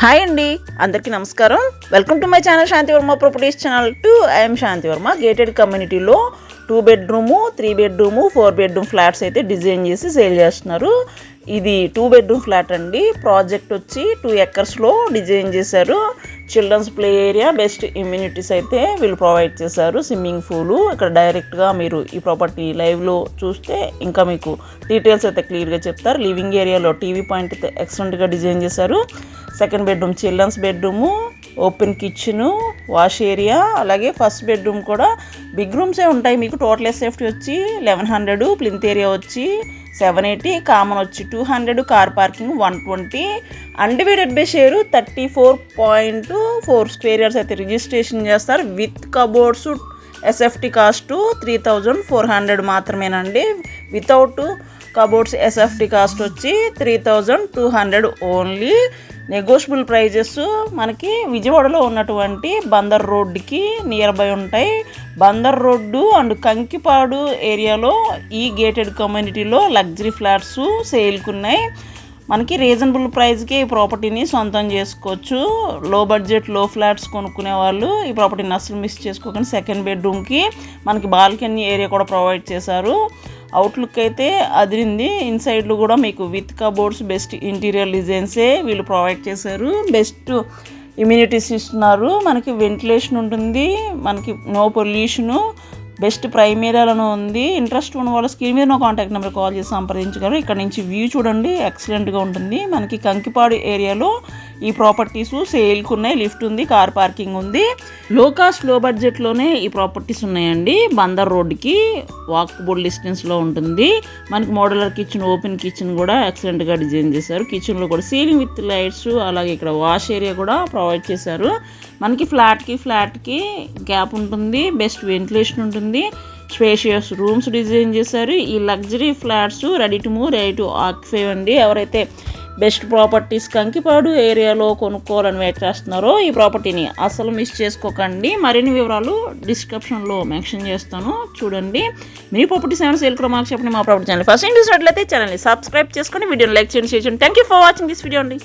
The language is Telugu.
హాయ్ అండి, అందరికీ నమస్కారం. Welcome to my channel Shanti Varma properties channel 2. I'm Shanti Varma. Gated కమ్యూనిటీలో 2 బెడ్రూము 3 బెడ్రూము 4 బెడ్రూమ్ ఫ్లాట్స్ అయితే డిజైన్ చేసి సేల్ చేస్తున్నారు. ఇది 2 బెడ్రూమ్ ఫ్లాట్ అండి. ప్రాజెక్ట్ వచ్చి 2 ఎకర్స్లో డిజైన్ చేశారు. Children's play area, best amenities అయితే వీళ్ళు ప్రొవైడ్ చేశారు. Swimming pool. ఇక్కడ డైరెక్ట్గా మీరు ఈ ప్రాపర్టీ లైవ్లో చూస్తే ఇంకా మీకు డీటెయిల్స్ అయితే క్లియర్గా చెప్తారు. లివింగ్ ఏరియాలో టీవీ పాయింట్ అయితే ఎక్సలెంట్గా డిజైన్ చేశారు. Second bedroom children's bedroom, open kitchen, wash area, అలాగే ఫస్ట్ బెడ్రూమ్ కూడా బిగ్ రూమ్సే ఉంటాయి. మీకు టోటల్ సేఫ్టీ వచ్చి 1100, ప్లింత్ ఏరియా వచ్చి 780, కామన్ వచ్చి 200, car parking 120, undivided by share 34.4 square yards అయితే రిజిస్ట్రేషన్ చేస్తారు. విత్ కబోర్డ్స్ ఎస్ఎఫ్టీ కాస్ట్ 3400 మాత్రమేనండి. వితౌట్ కబోర్డ్స్ ఎస్ఎఫ్టీ కాస్ట్ వచ్చి 3200 ఓన్లీ. నెగోషియబుల్ ప్రైజెస్ మనకి విజయవాడలో ఉన్నటువంటి బందర్ రోడ్డుకి నియర్ బై ఉంటాయి. బందర్ రోడ్డు అండ్ కంకిపాడు ఏరియాలో ఈ గేటెడ్ కమ్యూనిటీలో లగ్జరీ ఫ్లాట్స్ సేల్కి ఉన్నాయి. మనకి రీజనబుల్ ప్రైస్కి ఈ ప్రాపర్టీని సొంతం చేసుకోవచ్చు. లో బడ్జెట్ లో ఫ్లాట్స్ కొనుక్కునే వాళ్ళు ఈ ప్రాపర్టీని అసలు మిస్ చేసుకోకండి. సెకండ్ బెడ్రూమ్కి మనకి బాల్కనీ ఏరియా కూడా ప్రొవైడ్ చేశారు. అవుట్లుక్ అయితే అదిరింది. ఇన్సైడ్లో కూడా మీకు విత్ కబోర్డ్స్, బెస్ట్ ఇంటీరియర్ డిజైన్సే వీళ్ళు ప్రొవైడ్ చేశారు. బెస్ట్ ఇమ్యూనిటీస్ ఇస్తున్నారు. మనకి వెంటిలేషన్ ఉంటుంది, మనకి నో పొల్యూషను, బెస్ట్ ప్రైమ్ ఏరియాలోనూ ఉంది. ఇంట్రెస్ట్ ఉన్న వాళ్ళు స్క్రీన్ మీద కాంటాక్ట్ నెంబర్ కాల్ చేసి సంప్రదించగలరు. ఇక్కడ నుంచి వ్యూ చూడండి, ఎక్సలెంట్గా ఉంటుంది. మనకి కంకిపాడు ఏరియాలో ఈ ప్రాపర్టీస్ సేల్కి ఉన్నాయి. లిఫ్ట్ ఉంది, కార్ పార్కింగ్ ఉంది. లో కాస్ట్ లో బడ్జెట్లోనే ఈ ప్రాపర్టీస్ ఉన్నాయండి. బందర్ రోడ్డుకి వాకబుల్ డిస్టెన్స్లో ఉంటుంది. మనకి మోడలర్ కిచెన్, ఓపెన్ కిచెన్ కూడా ఎక్సలెంట్గా డిజైన్ చేశారు. కిచెన్లో కూడా సీలింగ్ విత్ లైట్స్, అలాగే ఇక్కడ వాష్ ఏరియా కూడా ప్రొవైడ్ చేశారు. మనకి ఫ్లాట్కి గ్యాప్ ఉంటుంది, బెస్ట్ వెంటిలేషన్ ఉంటుంది, స్పేషియస్ రూమ్స్ డిజైన్ చేశారు. ఈ luxury flats ready to move, ready to occupy అండి. ఎవరైతే బెస్ట్ ప్రాపర్టీస్ కంకిపాడు ఏరియాలో కొనుక్కోవాలని వెయిట్ చేస్తున్నారో ఈ ప్రాపర్టీని అసలు మిస్ చేసుకోకండి. మరిన్ని వివరాలు డిస్క్రిప్షన్లో మెన్షన్ చేస్తాను, చూడండి. మీ ప్రాపర్టీస్ ఏమైనా సేల్ కూడా మాకు చెప్పండి. మా ప్రాపర్టీ ఛానల్ ఫస్ట్ టైం చూసినట్లయితే ఛానల్ని సబ్స్క్రైబ్ చేసుకొని వీడియోని లైక్ చేయండి, షేర్ చేయండి. Thank you for watching this video అండి.